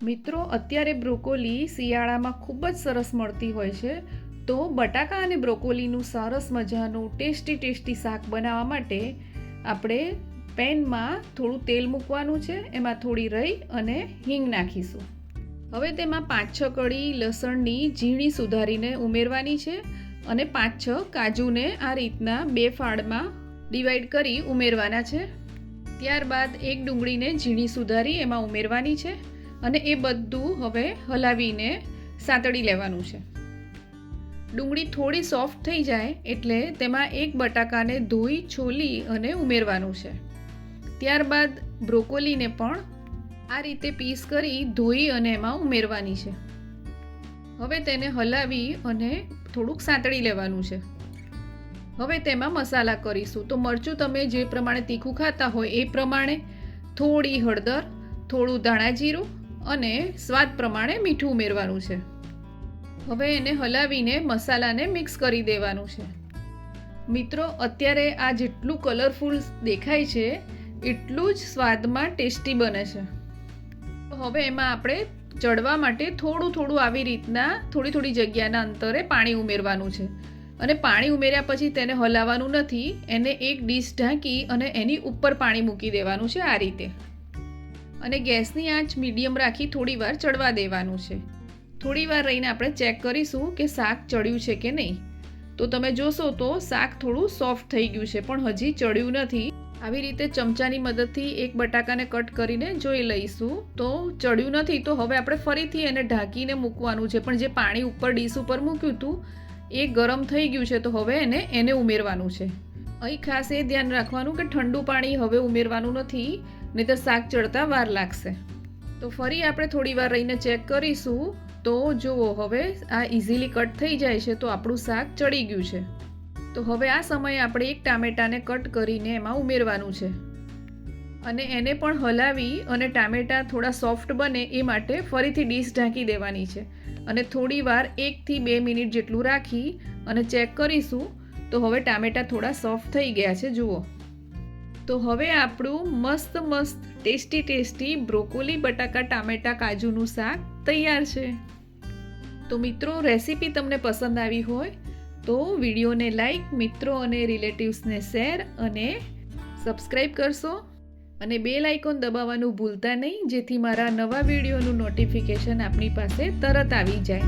મિત્રો, અત્યારે બ્રોકોલી શિયાળામાં ખૂબ જ સરસ મળતી હોય છે. તો બટાકા અને બ્રોકોલીનું સરસ મજાનું ટેસ્ટી શાક બનાવવા માટે આપણે પેનમાં થોડું તેલ મૂકવાનું છે. એમાં થોડી રઈ અને હિંગ નાખીશું. હવે તેમાં 5-6 કળી લસણની ઝીણી સુધારીને ઉમેરવાની છે અને 5-6 કાજુને આ રીતના 2 ફાળમાં ડિવાઈડ કરી ઉમેરવાના છે. ત્યારબાદ એક ડુંગળીને ઝીણી સુધારી એમાં ઉમેરવાની છે અને એ બધું હવે હલાવીને સાતળી લેવાનું છે. ડુંગળી થોડી સોફ્ટ થઈ જાય એટલે તેમાં એક બટાકાને ધોઈ છોલી અને ઉમેરવાનું છે. ત્યારબાદ બ્રોકોલીને પણ આ રીતે પીસ કરી ધોઈ અને એમાં ઉમેરવાની છે. હવે તેને હલાવી અને થોડુંક સાતળી લેવાનું છે. હવે તેમાં મસાલા કરીશું. તો મરચું તમે જે પ્રમાણે તીખું ખાતા હોય એ પ્રમાણે, થોડી હળદર, થોડું ધાણા જીરું અને સ્વાદ પ્રમાણે મીઠું ઉમેરવાનું છે. હવે એને હલાવીને મસાલાને મિક્સ કરી દેવાનું છે. મિત્રો, અત્યારે આ જેટલું કલરફુલ દેખાય છે એટલું જ સ્વાદમાં ટેસ્ટી બને છે. હવે એમાં આપણે ચડવા માટે થોડું આવી રીતના થોડી જગ્યાના અંતરે પાણી ઉમેરવાનું છે અને પાણી ઉમેર્યા પછી તેને હલાવવાનું નથી. એને એક ડીશ ઢાંકી અને એની ઉપર પાણી મૂકી દેવાનું છે આ રીતે. અને ગેસની આંચ મીડિયમ રાખી થોડી વાર ચડવા દેવાનું છે. થોડી વાર રહીને આપણે ચેક કરીશું કે શાક ચડ્યું છે કે નહીં. તો તમે જોશો તો શાક થોડું સોફ્ટ થઈ ગયું છે પણ હજી ચડ્યું નથી. આવી રીતે ચમચાની મદદથી એક બટાકાને કટ કરીને જોઈ લઈશું. તો ચડ્યું નથી તો હવે આપણે ફરીથી એને ઢાંકીને મૂકવાનું છે. પણ જે પાણી ઉપર ડીશ ઉપર મૂક્યું હતું એ ગરમ થઈ ગયું છે તો હવે એને ઉમેરવાનું છે. અહીં ખાસ એ ધ્યાન રાખવાનું કે ઠંડુ પાણી હવે ઉમેરવાનું નથી, નહીં તો શાક ચડતા વાર લાગશે. તો ફરી આપણે થોડી વાર રહીને ચેક કરીશું. તો જુઓ, હવે આ ઇઝીલી કટ થઈ જાય છે તો આપણું શાક ચડી ગયું છે. તો હવે આ સમયે આપણે એક ટામેટાને કટ કરીને એમાં ઉમેરવાનું છે અને એને પણ હલાવી અને ટામેટાં થોડા સોફ્ટ બને એ માટે ફરીથી ડીશ ઢાંકી દેવાની છે અને થોડી વાર 1 થી 2 મિનિટ જેટલું રાખી અને ચેક કરીશું. તો હવે ટામેટાં થોડા સોફ્ટ થઈ ગયા છે જુઓ. તો હવે આપણું મસ્ત ટેસ્ટી બ્રોકોલી બટાકા ટામેટા કાજુનું શાક તૈયાર છે. તો મિત્રો, રેસીપી તમને પસંદ આવી હોય તો વિડીયોને લાઈક, મિત્રો અને રિલેટિવ્સને શેર અને સબસ્ક્રાઈબ કરશો અને બેલ આઇકોન દબાવવાનું ભૂલતા નહીં, જેથી મારા નવા વિડીયોનું નોટિફિકેશન આપની પાસે તરત આવી જાય.